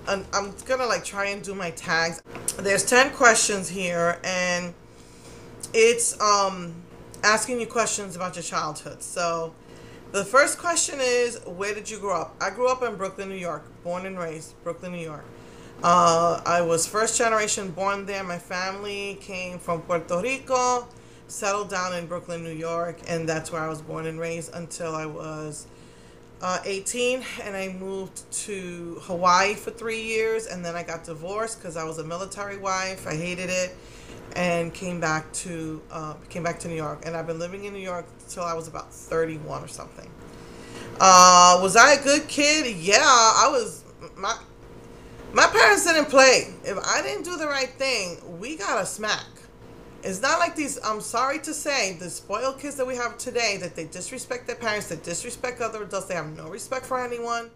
I'm gonna like try and do my tags. There's 10 questions here, and it's asking you questions about your childhood. So the first question is, where did you grow up? I grew up in Brooklyn, New York, born and raised Brooklyn, New York. I was first generation born there. My family came from Puerto Rico, settled down in Brooklyn, New York, and that's where I was born and raised until I was 18, and I moved to Hawaii for 3 years, and then I got divorced because I was a military wife. I hated it, and came back to New York, and I've been living in New York till I was about 31 or something. Was I a good kid? Yeah, I was. My parents didn't play. If I didn't do the right thing, we got a smack. It's not like these, I'm sorry to say, the spoiled kids that we have today, that they disrespect their parents, they disrespect other adults, they have no respect for anyone.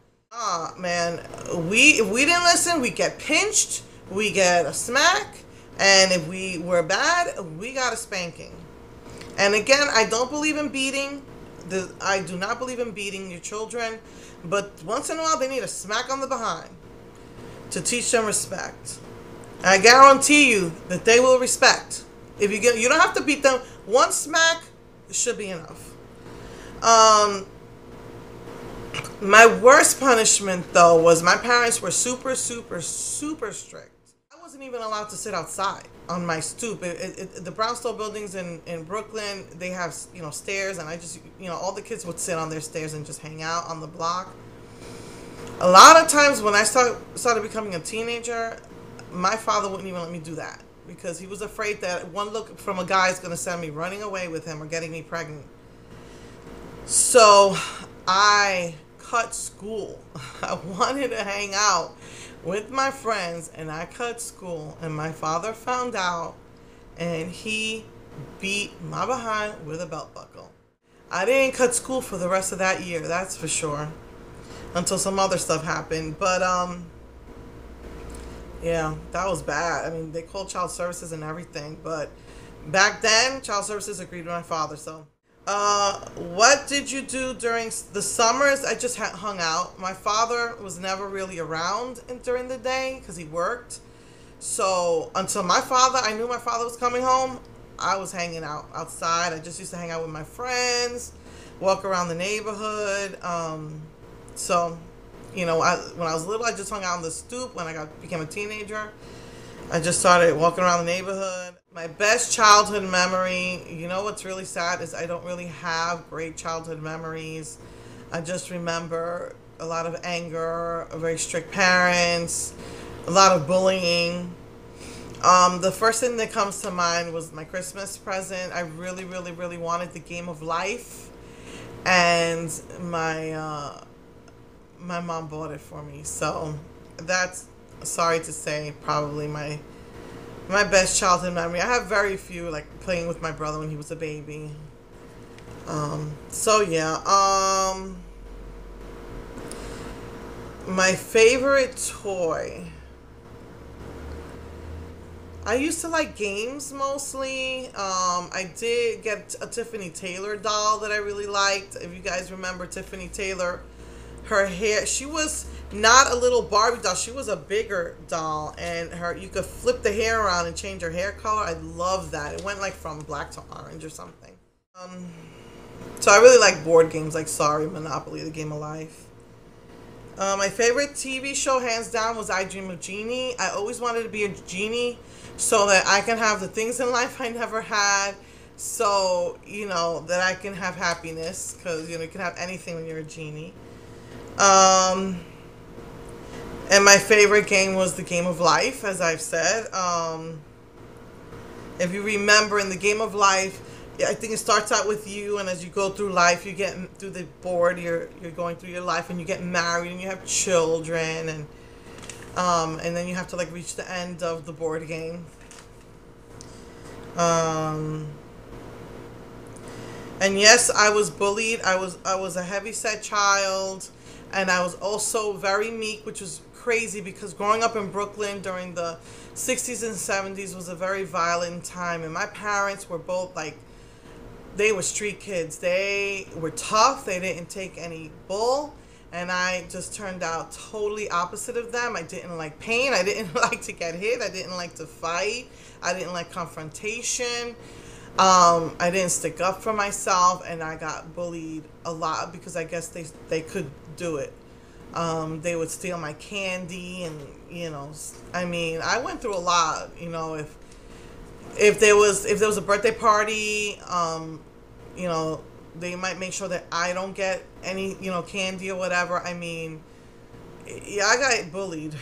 Man, if we didn't listen, we get pinched, we get a smack, and if we were bad, we got a spanking. And again, I don't believe in beating. I do not believe in beating your children, but once in a while, they need a smack on the behind to teach them respect. And I guarantee you that they will respect. If you don't have to beat them. One smack should be enough. My worst punishment, though, was my parents were super, super, super strict. I wasn't even allowed to sit outside on my stoop. The brownstone buildings in Brooklyn, they have, stairs, and I just, all the kids would sit on their stairs and just hang out on the block. A lot of times when I started becoming a teenager, my father wouldn't even let me do that, because he was afraid that one look from a guy is going to send me running away with him or getting me pregnant. So I cut school. I wanted to hang out with my friends, and I cut school, and my father found out, and he beat my behind with a belt buckle. I didn't cut school for the rest of that year, that's for sure, until some other stuff happened. But yeah, that was bad. I mean, they called child services and everything, but back then, child services agreed with my father. So, what did you do during the summers? I just hung out. My father was never really around during the day because he worked. So, until I knew my father was coming home, I was hanging out outside. I just used to hang out with my friends, walk around the neighborhood. So, when I was little, I just hung out on the stoop. When I became a teenager, I just started walking around the neighborhood. My best childhood memory, what's really sad is I don't really have great childhood memories. I just remember a lot of anger, very strict parents, a lot of bullying. The first thing that comes to mind was my Christmas present. I really, really, really wanted the game of life, and my mom bought it for me. So that's, sorry to say, probably my best childhood memory. I have very few, like playing with my brother when he was a baby. So yeah. My favorite toy. I used to like games mostly. I did get a Tiffany Taylor doll that I really liked. If you guys remember Tiffany Taylor, her hair, she was not a little Barbie doll, she was a bigger doll, and you could flip the hair around and change her hair color. I love that. It went like from black to orange or something. So I really like board games like Sorry, Monopoly, The Game of Life. My favorite TV show, hands down, was I Dream of Jeannie. I always wanted to be a genie so that I can have the things in life I never had, so, that I can have happiness, because, you can have anything when you're a genie. And my favorite game was The Game of Life, as I've said. If you remember, in The Game of Life, I think it starts out with you, and as you go through life, you get through the board, you're going through your life, and you get married, and you have children, and then you have to like reach the end of the board game. And yes, I was bullied. I was a heavyset child, and I was also very meek, which was crazy because growing up in Brooklyn during the 60s and 70s was a very violent time, and my parents were both like, they were street kids. They were tough. They didn't take any bull, and I just turned out totally opposite of them. I didn't like pain. I didn't like to get hit. I didn't like to fight. I didn't like confrontation. I didn't stick up for myself, and I got bullied a lot because I guess they could do it. They would steal my candy, and I mean, I went through a lot. If there was a birthday party, they might make sure that I don't get any candy or whatever. I mean, yeah, I got bullied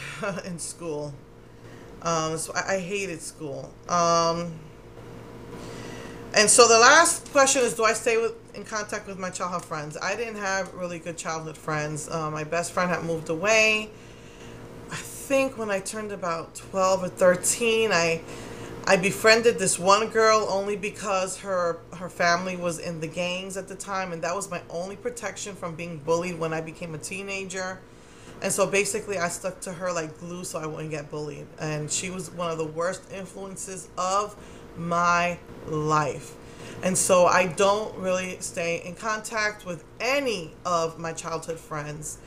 in school. So I hated school. And so the last question is, do I stay in contact with my childhood friends? I didn't have really good childhood friends. My best friend had moved away. I think when I turned about 12 or 13, I befriended this one girl only because her family was in the gangs at the time, and that was my only protection from being bullied when I became a teenager. And so basically I stuck to her like glue so I wouldn't get bullied. And she was one of the worst influences of my life. And so I don't really stay in contact with any of my childhood friends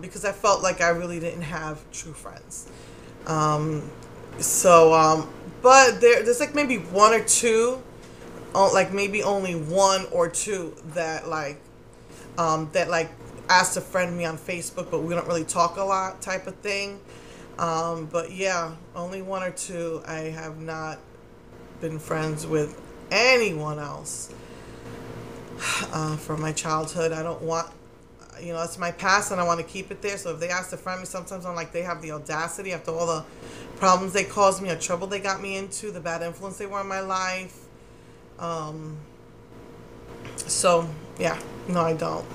because I felt like I really didn't have true friends. But there's like maybe one or two, like maybe only one or two that asked to friend me on Facebook, but we don't really talk a lot type of thing. But yeah, only one or two. I have not been friends with anyone else from my childhood. I don't want, it's my past and I want to keep it there. So if they ask to friend me, sometimes I'm like, they have the audacity after all the problems they caused me or trouble they got me into, the bad influence they were in my life. So yeah, no, I don't.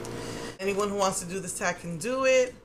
Anyone who wants to do this tag can do it.